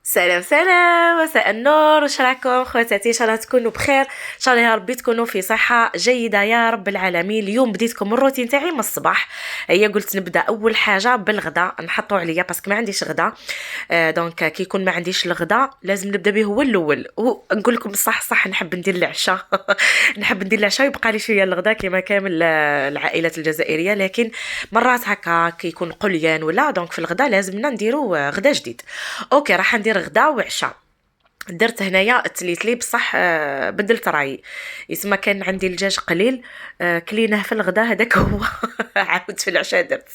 سلام سلام، مساء النور. واش راكم خواتاتي؟ ان شاء الله تكونوا بخير، ان شاء الله يا ربي تكونوا في صحه جيده يا رب العالمين. اليوم بديتكم الروتين تاعي من الصباح. هي قلت نبدا اول حاجه بالغداء نحطوا عليا باسكو ما عنديش غدا. دونك كي يكون ما عنديش الغداء لازم نبدا به هو الاول. ونقول لكم صح نحب ندير العشاء نحب ندير العشاء ويبقى لي شويه الغداء كما كامل العائلات الجزائريه. لكن مرات هكا كي يكون قليان ولا دونك في الغداء لازمنا نديروا غدا جديد. اوكي راح ندير غدا وعشاء. درت هنايا تليتلي بصح بدلت رايي. يسمى كان عندي الدجاج قليل، كليناه في الغدا هذاك هو عاود في العشاء درت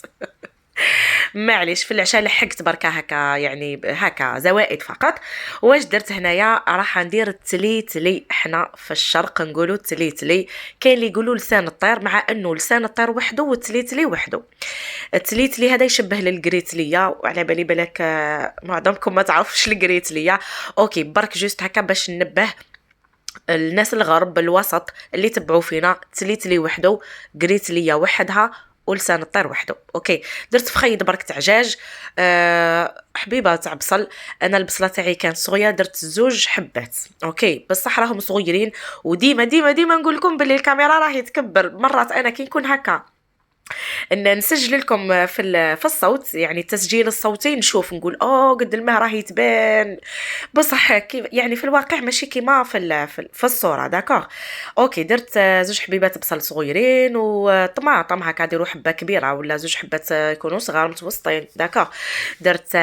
معليش في العشاء لحقت بركا هكا، يعني هكا زوائد فقط. واش درت هنايا؟ راح ندير التليتلي. احنا في الشرق نقولوا التليتلي، كاين اللي يقولوا لسان الطير، مع انه لسان الطير وحده والتليتلي وحده. التليتلي هذا يشبه للقريتليه، وعلى بالي بالك معظمكم ما تعرفش القريتليه. اوكي برك جوست هكا باش ننبه الناس الغرب الوسط اللي تبعوا فينا. تليتلي وحده، قريتليه وحدها، ولسان الطير وحده. اوكي درت فخيد برك تاع دجاج، حبيبه تاع بصل. انا البصله تاعي كانت صغيره، درت زوج حبات. اوكي بصح راهم صغيرين. وديما ديما ديما نقول لكم باللي الكاميرا راهي تكبر. مرات انا كي نكون هكا ان نسجل لكم في الصوت، يعني التسجيل الصوتي، نشوف نقول قد الماء راهي تبان. بصح يعني في الواقع ماشي كيما في الصوره. داكوغ. اوكي درت زوج حبيبات بصل صغيرين وطماطم هكا، ديروا حبه كبيره ولا زوج حبات يكونوا صغار متوسطين. داكوغ. درت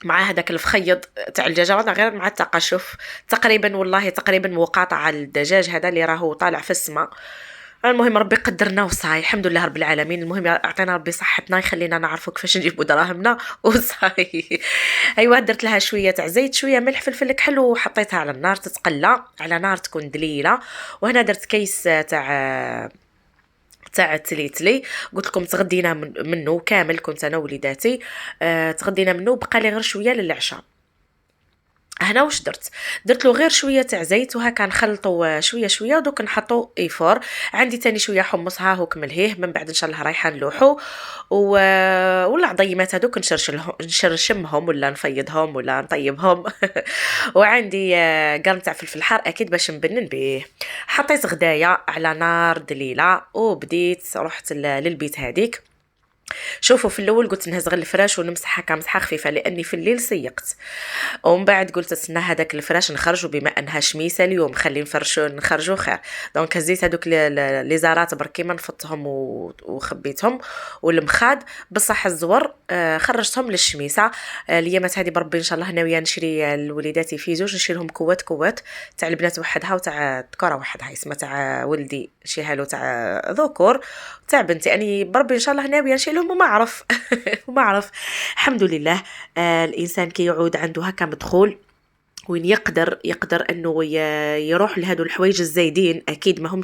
مع هذاك الفخيض تاع الدجاجه ولا غير مع التقشف تقريبا، والله تقريبا مقاطعه الدجاج هذا اللي راهو طالع في السماء. المهم ربي قدرنا وصاي، الحمد لله رب العالمين. المهم اعطينا ربي صحتنا، يخلينا نعرفوا كيفاش نجيبوا دراهمنا وصاي. ايوا درت لها شويه تاع زيت، شويه ملح، فلفل كحل، وحطيتها على النار تتقلى على نار تكون دليله. وهنا درت كيس تاع التليتلي. قلت لكم تغدينا منه كامل، كنت انا وليداتي تغدينا منه، بقى لي غير شويه للعشاء. هنا واش درت له غير شويه تاع زيت وهكا نخلطو شويه شويه، ودوك نحطو ايفور. عندي تاني شويه حمص ها هوك ملهيه، من بعد ان شاء الله رايحه نلوحو. و... ولا عضيمات هذوك نشرشمهم ولا نفيضهم ولا نطيبهم. وعندي قرن تاع فلفل حار اكيد باش نبنن به. حطيت غدايا على نار دليله وبديت رحت للبيت هذيك. شوفوا في الاول قلت نهز غير الفراش ونمسح هكا مسحه خفيفه لاني في الليل سيقت. ومن بعد قلت استنى هذاك الفراش نخرجوا، بما انها شميسه اليوم خلي نفرشوا نخرجوا خير. دونك هزيت هذوك لي زارات بركي ما نفضتهم وخبيتهم. والمخاد بصح الزور خرجتهم للشميسه. اليامات هذه بربي ان شاء الله ناويه نشري لوليداتي في زوج، نشري لهم كوات تاع البنات وحدها وتاع الذكوره وحدها. اسمها تاع ولدي نشريها له تاع ذكور، تاع بنتي اني بربي ان شاء الله ناويه نشري لهم وما اعرف وما اعرف. الحمد لله. الانسان كي يعود عنده هكا مدخول وين يقدر انه يروح لهادو الحوايج الزايدين، اكيد ما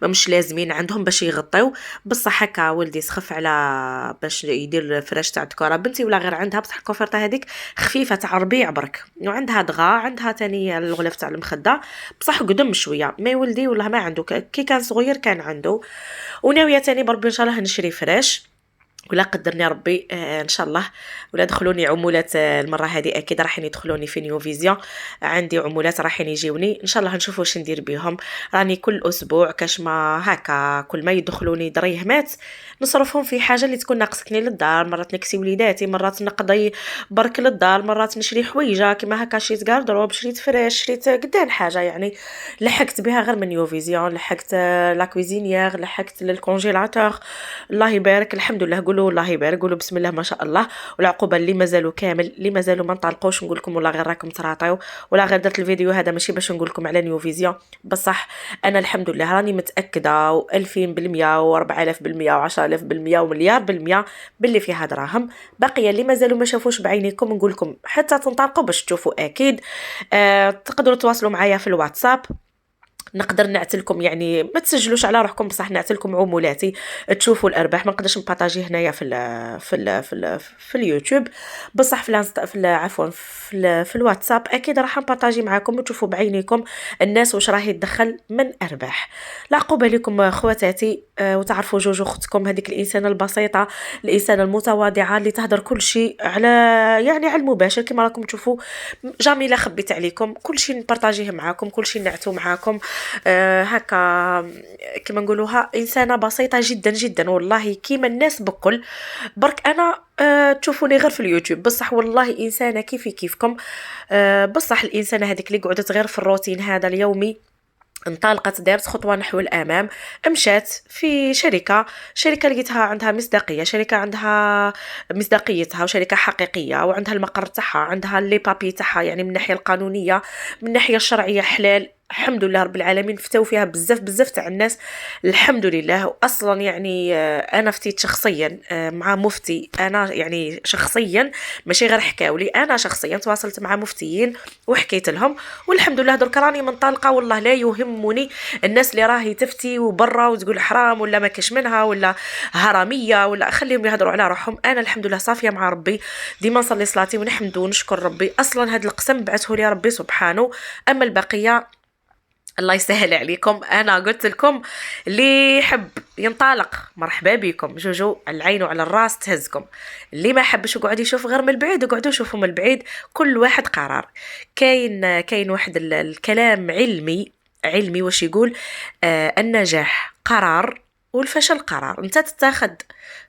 همش لازمين عندهم باش يغطيو. بصح هكا ولدي سخف على باش يدير الفراش تاع الدكوره بنتي، ولا غير عندها بصح الكوفرته هذيك خفيفه تاع ربيع برك، وعندها دغا، عندها تاني الغلاف تاع المخده بصح قدم شويه. ما ولدي والله ما عنده، كي كان صغير كان عنده. وناويه تاني بربي ان شاء الله نشري فراش، ولا قدرني ربي ان شاء الله. ولا دخلوني عمولات المره هذه اكيد راح يدخلوني في نيو فيزيون. عندي عمولات راح يجيوني ان شاء الله، نشوف واش ندير بهم. راني كل اسبوع كاش ما هكا كل ما يدخلوني دريهمات نصرفهم في حاجه اللي تكون ناقصتني للدار. مرات نكسي وليداتي، مرات نقضي برك للدار، مرات نشري حويجه كيما هكا، شريت كاردروب، شريت فريش، شريت قدان حاجه يعني. لحقت بها غير من نيو فيزيون، لحقت لا كويزينيير، لحقت للكونجيلاتور. الله يبارك الحمد لله. قولوا الله يبارك، قولوا بسم الله ما شاء الله. والعقوبه اللي مازالوا كامل، اللي مازالوا ما نطلقوش نقول لكم والله غير راكم تراطيو. ولا غير درت الفيديو هذا ماشي باش نقول لكم على نيو فيزيون، بصح انا الحمد لله راني متاكده و2000% و4000% و10000% ومليار بالمية باللي فيها دراهم. باقيه اللي مازالوا ما شافوش بعينيكم نقول لكم حتى تنطلقوا باش تشوفوا اكيد. تقدروا تواصلوا معايا في الواتساب نقدر نعتلكم، يعني ما تسجلوش على روحكم بصح نعتلكم عمولاتي تشوفوا الارباح. ما نقدرش نبارطاجي هنايا في اليوتيوب، بصح عفوا في الواتساب اكيد راح نبارطاجي معاكم وتشوفوا بعينيكم الناس واش راهي تدخل من ارباح. العقوبه لكم خواتاتي، وتعرفوا جوجو اختكم هذيك الانسانه البسيطه، الانسانه المتواضعه اللي تهدر كل شيء على يعني على المباشر كما راكم تشوفوا. جامي لا خبيت عليكم، كل شيء نبارطاجيه معاكم، كل شيء نعتو معاكم. هكا كما نقولوها انسانه بسيطه جدا جدا والله كيما الناس بكل. برك انا تشوفوني غير في اليوتيوب، بصح والله انسانه كيفي كيفكم. بصح الانسانه هذيك اللي قعدت غير في الروتين هذا اليومي، انطلقت دارت خطوة نحو الأمام، مشات في شركة لقيتها عندها مصداقية، شركة عندها مصداقيتها وشركة حقيقية وعندها المقر تاعها، عندها لي بابي تاعها، يعني من الناحية القانونية من الناحية الشرعية حلال. الحمد لله رب العالمين، فتاو فيها بزاف تاع الناس الحمد لله. اصلا يعني انا فتيت شخصيا مع مفتي، انا يعني شخصيا ماشي غير حكاولي، انا شخصيا تواصلت مع مفتيين وحكيت لهم، والحمد لله درك راني منطلقه. والله لا يهمني الناس اللي راهي تفتي وبرا وتقول حرام ولا ما كاش منها ولا هرميه، ولا خليهم يهضروا على روحهم. انا الحمد لله صافيه مع ربي، ديما نصلي صلاتي ونحمد ونشكر ربي. اصلا هذا القسم بعثه لي ربي سبحانه، اما البقيه الله يسهل عليكم. انا قلت لكم اللي يحب ينطلق مرحبا بكم، جوجو على العين وعلى الراس تهزكم. اللي ما حبش يقعد يشوف غير من البعيد يقعدوا يشوفوا من البعيد، كل واحد قرار. كاين واحد الكلام علمي واش يقول، النجاح قرار والفشل قرار. انت تتاخد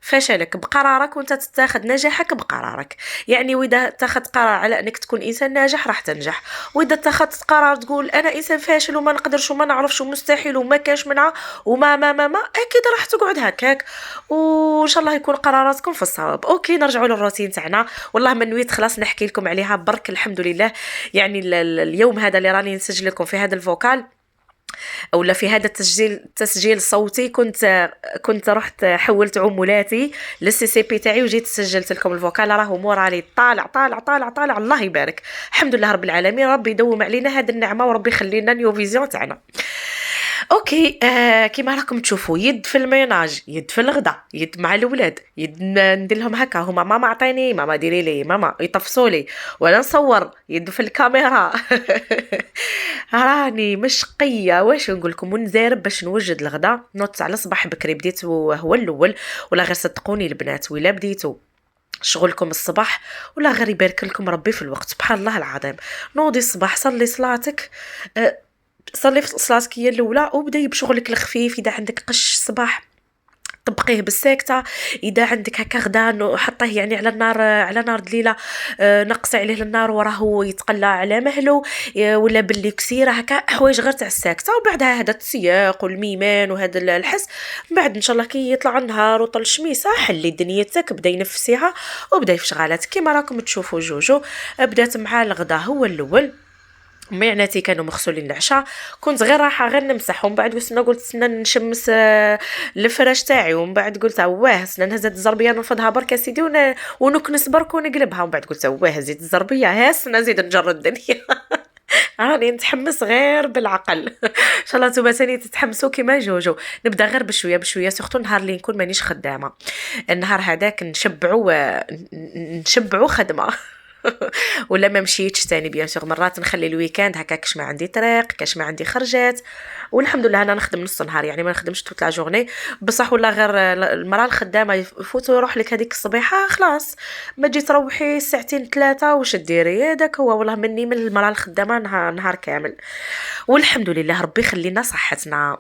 فشلك بقرارك وانت تتاخد نجاحك بقرارك. يعني واذا تاخد قرار على انك تكون انسان ناجح راح تنجح، واذا اتخذت قرار تقول انا انسان فاشل وما نقدرش وما نعرفش ومستحيل وما كاش منها وما ما ما ما اكيد راح تقعد هكاك. وان شاء الله يكون قراراتكم في الصواب. اوكي نرجعوا للروتين تاعنا. والله ما نويت خلاص نحكي لكم عليها برك الحمد لله. يعني اليوم هذا اللي راني نسجل لكم في هذا الفوكال ولا في هذا التسجيل الصوتي، كنت رحت حولت عمولاتي للسي سي بي تاعي وجيت سجلت لكم الفوكال. راهو مورالي طالع الله يبارك. الحمد لله رب العالمين، ربي يدوم علينا هذه النعمه وربي يخلينا نيو فيزيون تاعنا. اوكي كيما راكم تشوفوا، يد في الميناج، يد في الغدا، يد مع الاولاد، يد ندير لهم هكا، هما ماما عطيني، ماما ديري لي، ماما يطفصوا لي، ولا نصور، يد في الكاميرا. راني مشقيه واش نقول لكم، ونزارب باش نوجد الغدا. نوضت على الصباح بكري، بديت هو الاول. ولا غير صدقوني البنات، ولا بديتوا شغلكم الصباح ولا غير يبارك لكم ربي في الوقت سبحان الله العظيم. نوضي الصباح، صلي صلاتك، صلي في صلاتك هي الاولى، وبداي بشغلك الخفيف. اذا عندك قش صباح طبقيه بالساكته، اذا عندك هكا غدا حطيه يعني على نار دليله، نقصي عليه النار وراه يتقلى على مهله، ولا باللي كسيره هكا حوايج غير تاع الساكته. وبعدها هذا السياق والميمان وهذا الحس، بعد ان شاء الله كي يطلع النهار وطل الشميسه حلي دنيتك، بدا ينفسيها وبدا في شغالاتك كما راكم تشوفوا. جوجو بدات مع الغدا هو الاول، معناتي كانوا مغسولين العشاء، كنت غير رايحه غير نمسحهم. بعد قلت سنا نشمس الفراش تاعي، ومن بعد قلت واه سنا نهز الزربيه نرفضها برك سيدي ونكنس برك ونقلبها. ومن بعد قلت واه زيد الزربيه ها سنا زيد نجر الدنيا. راني نتحمس غير بالعقل. ان شاء الله نتوما ثاني تتحمسوا كيما جوجو. نبدا غير بشويه سورتو النهار اللي نكون مانيش خدامه، النهار هذاك نشبعوا خدمه. ولا ما مشيتش تاني بيان سور. مرات نخلي الويكاند هكا كاش ما عندي طريق، كاش ما عندي خرجات، والحمد لله انا نخدم نص نهار، يعني ما نخدمش توت لا جورني. بصح ولا غير المراه الخدامه يفوتوا يروح لك هذيك الصبيحه خلاص، ما تجي تروحي ساعتين ثلاثه واش ديري. هذاك هو والله مني من المراه الخدامه نهار كامل. والحمد لله ربي يخلينا صحتنا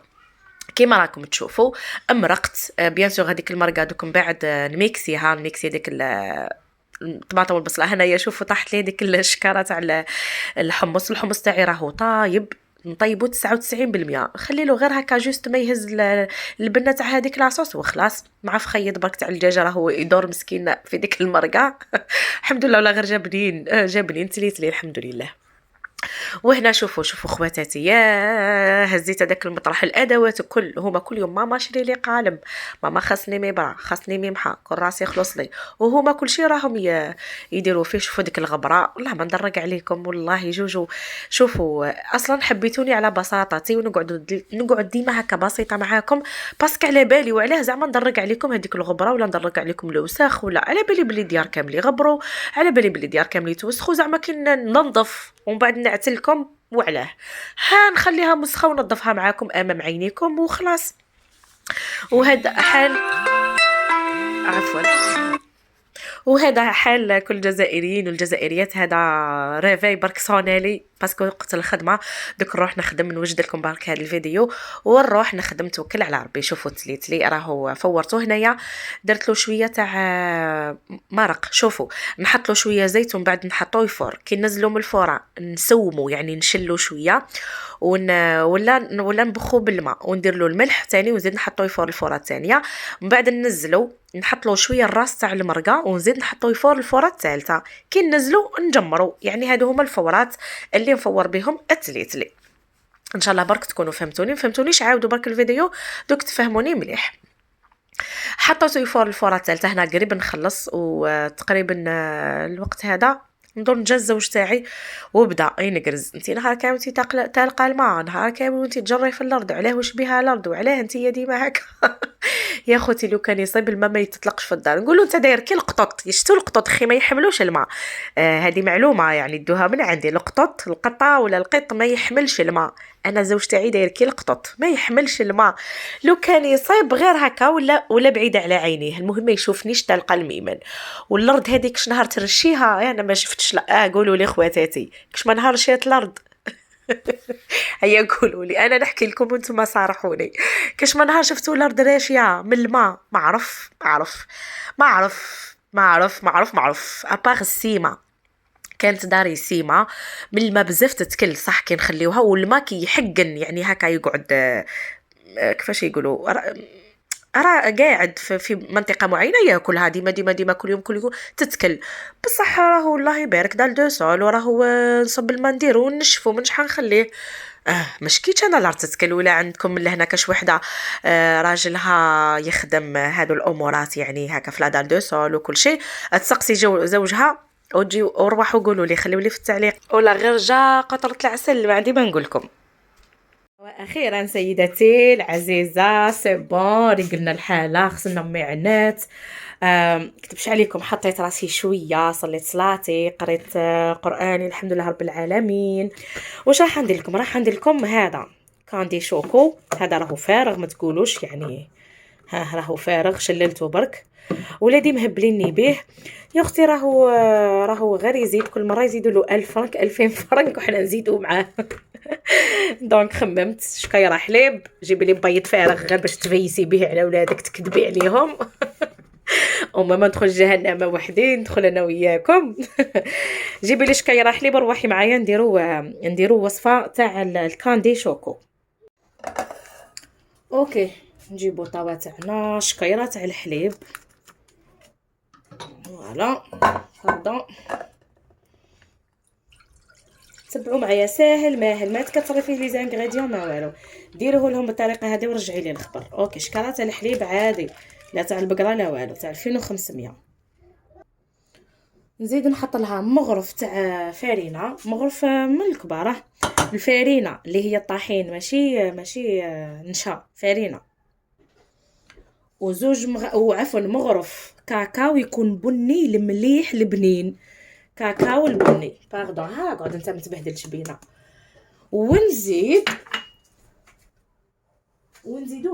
كيما راكم تشوفوا. امرقت بيان سور هذيك المرقه دوك من بعد نميكسي ديك الطماطم والبصله. هنايا شوفوا طاحت لي ديك الشكاره تاع الحمص تاعي راهو طايب، نطيبو 99%. خلي له غير هكا جوست ما يهز البنه تاع هذيك لاصوص وخلاص. مع فخيط برك تاع الدجاجه راهو يدور مسكين في ديك المرقه. الحمد لله ولا غير جابنين تليت لي الحمد لله. وهنا شوفوا خواتاتي، يا هزيت هذاك المطرح الادوات كل هما كل يوم ماما شري لي قالب، ماما خاصني مبرة، خاصني ممحى، كل راسي يخلص لي، وهما كل شيء راهم يديروا فيه. شوفوا ديك الغبره، والله ما ندرك عليكم والله جوجو. شوفوا اصلا حبيتوني على بساطتي، نقعد ديما هكا بسيطه معاكم باسكو على بالي وعلاه زعما ندرك عليكم هذيك الغبره، ولا ندرك عليكم الوساخ، ولا على بالي بلي ديار كامل يغبروا، على بالي بلي ديار كامل يتوسخوا، زعما كي ننظف ومن بعد نعتلكم وعلاه. ها نخليها مسخه ونظفها معاكم امام عينيكم وخلاص. وهذا حال، عفوا، وهذا حال كل الجزائريين والجزائريات. هذا ريفاي برك صونالي باسكو وقت الخدمه دوك نروح نخدم. نوجد لكم برك هذا الفيديو ونروح نخدم، توكل على ربي. شوفوا تلي راهو فورته هنايا، درت له شويه تاع مرق. شوفوا نحط له شويه زيت ومن بعد نحطوه يفور. كي ننزلوا من الفوره نسومو يعني نشلو شويه ولا نبخو بالماء وندير له الملح ثاني ونزيد نحطوه يفور الفوره الثانيه. من بعد ننزلو نحط له شويه الراس تاع المرقه ونزيد نحطوه يفور الفوره الثالثه. كي ننزلو نجمرو. يعني هادو هما الفورات اللي نفور بهم التليتلي. ان شاء الله برك تكونوا فهمتونيش عاودوا برك الفيديو دوك تفهموني مليح. حطيته يفور الفوره الثالثه. هنا قريب نخلص، وتقريبا الوقت هذا نضل نجا الزوج تاعي وبدا ينقرز. انت نهار كامل انت تالقى الماء، نهار كامل وانت تجري في الارض، علاه واش بها الارض، وعلاه انت ديما هكا. يا خوتي لو كان يصيب الماء ما يتطلقش في الدار. نقول له انت داير كي القطط يشتو القطط خي ما يحملوش الماء. هذه معلومه يعني دوها من عندي. القطه ولا القط ما يحملش الماء. انا زوج تاعي داير كي القطط ما يحملش الماء. لو كان يصيب غير هكا ولا بعيد على عينيه، المهم ما يشوفنيش تلقى الميمن. والارض هذيك نهار ترشيها انا ما شفتش. لا قولوا لي خواتاتي كش ما نهار شيت الارض. هيا قولوا لي، انا نحكي لكم وانتم صارحوني. كش ما نهار شفتوا الارض راشيه من الماء. ما عرف اباغ السيما. كانت داري سيما من الماء بزاف تتكل صح. كي نخليوها والماء كي يحقن يعني هكا يقعد كيفاش يقولوا راه قاعد في منطقه معينه ياكلها ديما كل يوم تتكل. بصح راهو الله يبارك دال دو سول، وراهو نصب الماء نديرو ونشفو من شحال نخليه. مش كيتش انا لا تتكل. ولا عندكم من لهنا كاش وحده راجلها يخدم هادو الامورات يعني هكا في لا دال دو سول وكل شيء، تسقسي زوجها وتجيو وروحوا قولوا لي، خليوا لي في التعليق. ولا غير جا قطره العسل ما عندي ما نقول لكم. واخيرا سيدتي العزيزه سي بون قلنا الحاله خصنا معانات. كتبش عليكم، حطيت راسي شويه، صليت صلاتي، قريت قراني الحمد لله رب العالمين. واش راح ندير لكم هذا كاندي شوكو. هذا راهو فارغ ما تقولوش يعني، راهو فارغ شللته برك. ولادي مهبليني به. يا اختي راهو غير يزيد كل مره يزيدوا له 1000 فرنك 2000 فرنك وحنا نزيدوا معاه. دونك خممت شكايره حليب جيبي لي بيض فارغ غير باش تفيسي به على ولادك تكذبي عليهم. وما ندخل جهنم وحدي، ندخل انا وياكم. جيبي لي شكايره حليب روحي معايا نديرو وصفه تاع الكاندي شوكو. اوكي نجيبو طاوه تاعنا، شكايره تاع الحليب، فوالا هذا. تبعوا معايا ساهل ماهل، ما تكثري فيه لي زانغريديون ما والو. ديروه لهم بالطريقه هذه ورجعي لي الخبر. اوكي شكاره تاع الحليب عادي، لا تاع البقره لا والو، تاع 2500. نزيد نحط لها مغرف تاع فرينه، مغرف من الكبار، الفرينه اللي هي الطحين ماشي نشا، فرينه. وزوج وعفوا مغرف كاكاو يكون بني المليح البنين، كاكاو البني باردون. ها قعد انت متبهدلش بينا. ونزيدو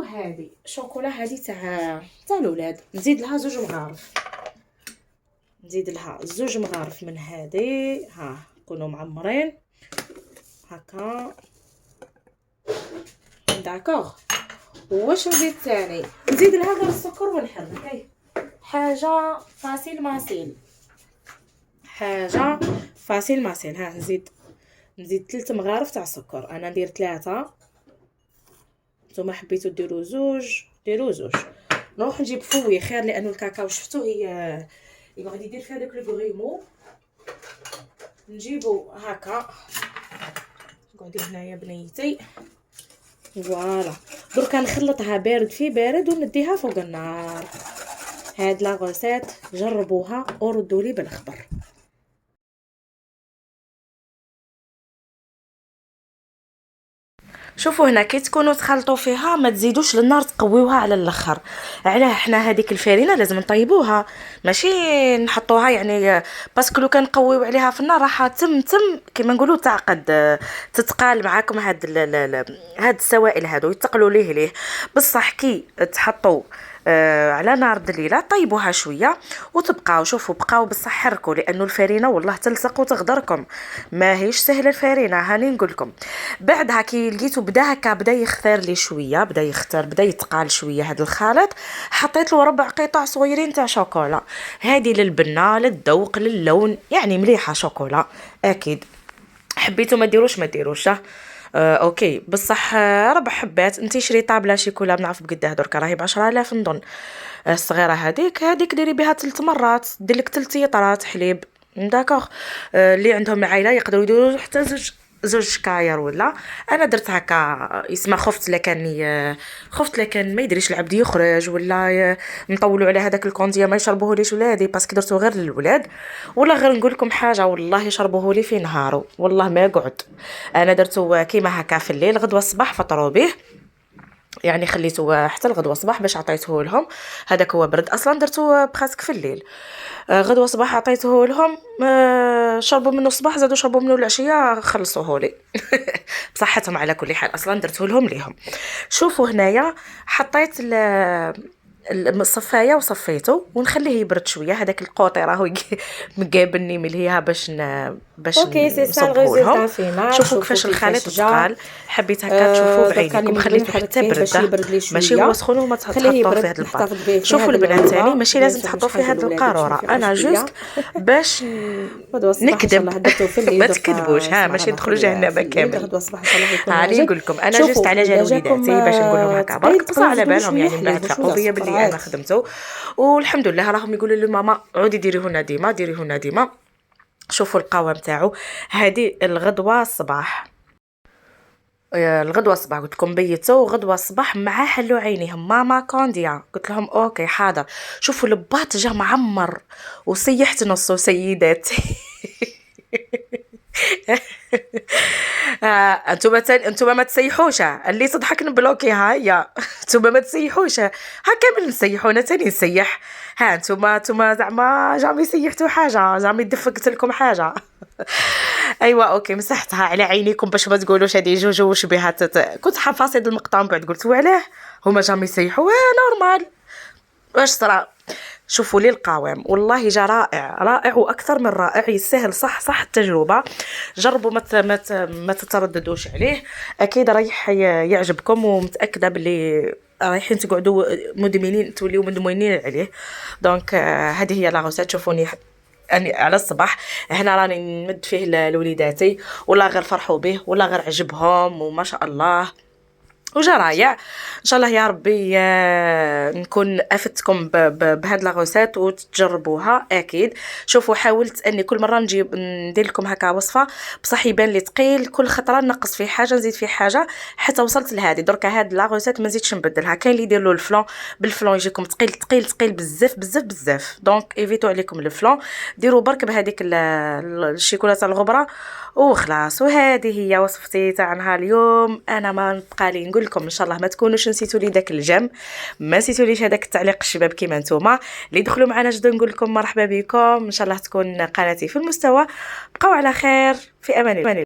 هذه شوكولا هذه تاع الاولاد، نزيد لها زوج مغارف من هذه. ها يكونوا معمرين هكا داكوغ. واش نزيد ثاني؟ نزيد لها غير السكر ونحرك. حاجه فاسيل ماسيل. ها نزيد 3 مغارف تاع سكر. انا ندير 3، نتوما حبيتو ديروا زوج ديروا زوج. نروح نجيب فوي خير لانه الكاكاو شفتو يقعد يدير في هذاك الكريمو. نجيبو هكا قعدي هنايا بنيتي. فوالا دركا نخلطها بارد في بارد ونديها فوق النار. هاد لا غوسيت جربوها وردوا لي بالخبر. شوفوا هنا كي تكونوا تخلطوا فيها ما تزيدوش للنار تقويوها على الاخر. علاه حنا هذيك الفرينه لازم نطيبوها ماشي نحطوها يعني باسكو لو كان نقويو عليها في النار راح تم كما نقولوا تعقد تتقال معاكم هاد السوائل هادو يتقلوا ليه بصح كي تحطوا على نار دليله طيبوها شويه وتبقاو. شوفوا بقاو بصح حركوا لانه الفرينه والله تلصق وتغدركم ما هيش سهله الفرينه هاني نقول لكم. بعدها كي لقيتو بدا يختار لي شويه بدا يتقال شويه هذا الخليط حطيت له 4 قطع صغيرين تاع شوكولا. هذه للبنه للذوق للون يعني مليحه شوكولا اكيد. حبيتو ما ديروش اوكي بصح 4 حبات. انتي شري طابله شيكولا ما نعرف بقداه درك راهي ب10000 نظن. الصغيره هذيك ديري بها 3 مرات دير لك 3 لترات حليب داكوغ. اللي عندهم العائله يقدروا يديروا حتى زوج شكاير ولا. انا درت هكا اسمها خفت لكن ما يدريش العبد يخرج ولا نطولوا على هذاك الكونديا ما يشربوه ليش ولادي باسكو درتو غير للولاد. ولا غير نقول لكم حاجه والله يشربوه لي في نهارو والله ما قعد. انا درتو كيما هكا في الليل غدوه الصباح فطروا به يعني خليته حتى الغدوه الصباح باش عطيته لهم. هذاك هو برد اصلا درتو بخاسك في الليل. غدوه صباح عطيته لهم شربوا منه الصباح زادوا شربوا منه العشيه خلصوه لي بصحتهم على كل حال اصلا درته لهم ليهم. شوفوا هنايا حطيت الصفايه وصفيته ونخليه يبرد شويه. هذاك القوطي راهو مقابلني مليها باش اوكي سي سا نصبه لهم. الريزلتا فينا. شوفوا كيفاش الخليط تقال. حبيت هكا تشوفوا بعينيكم خليته حتى برده ماشي هو سخون وما تحطوه في هذا الباط. شوفوا البنات تاني ماشي لازم تحطوا فيه هذه القاروره انا جوست باش نكذب ما تكذبوش ها ماشي ندخلوا جهنم كامل. هاني نقول لكم انا جوست على جال وليداتي باش نقول لهم هكا برك بصح على بالهم يعني بعد فقوا بيا باللي انا خدمته والحمد لله راهم يقولوا لي ماما عودي ديريهولنا ديما. شوفوا القوام تاعو. هذه الغدوه الصباح قلت لكم بيتو غدوه الصباح مع حلو عينيهم ماما كونديا قلت لهم اوكي حاضر. شوفوا الباط جا معمر وسيحت نصه سيداتي انتم ما تسيحوش اللي تضحك نبلوكي هيا انتم ما تسيحوش ها كامل نسيحونا تاني نسيح. ها انتم زعما جامي سيحتوا حاجه جامي دفقت لكم حاجه ايوا اوكي مسحتها على عينيكم باش ما تقولوش هذه جوجو شبيهات. كنت حفاصل المقطع بعد قلت وعلاه هما جامي يسيحوا نورمال واش صرا. شوفوا لي القوام والله جا رائع واكثر من رائع يسهل صح التجربه. جربوا ما تترددوش عليه اكيد رايح يعجبكم ومتاكده باللي رايحين تقعدوا مدمنين توليو مدمنين عليه. دونك هذه هي لا غوسيت. شوفوني يعني على الصباح هنا راني نمد فيه لوليداتي ولا غير فرحوا به ولا غير عجبهم وما شاء الله وجا رايع. ان شاء الله يا ربي نكون افدتكم بهاد لا غوسيت وتجربوها اكيد. شوفوا حاولت اني كل مره ندير لكم هكا وصفه بصح يبان لي ثقيل كل خطره نقص فيه حاجه نزيد فيه حاجه حتى وصلت لهذه. درك هاد لا غوسيت ما نزيدش نبدلها. كاين اللي يدير له الفلون بالفلون يجيكم ثقيل بزاف دونك ايفيتو عليكم الفلون ديروا برك بهذيك الشيكولاته الغبره وخلاص. وهذه هي وصفتي تاع نهار اليوم. انا ما نبقى لي نقول لكم ان شاء الله ما تكونوش نسيتوا لي داك الجم ما نسيتوا ليش هذاك التعليق الشباب كيما نتوما اللي دخلوا معنا جدوا نقول لكم مرحبا بكم. ان شاء الله تكون قناتي في المستوى. بقاو على خير في امان الله.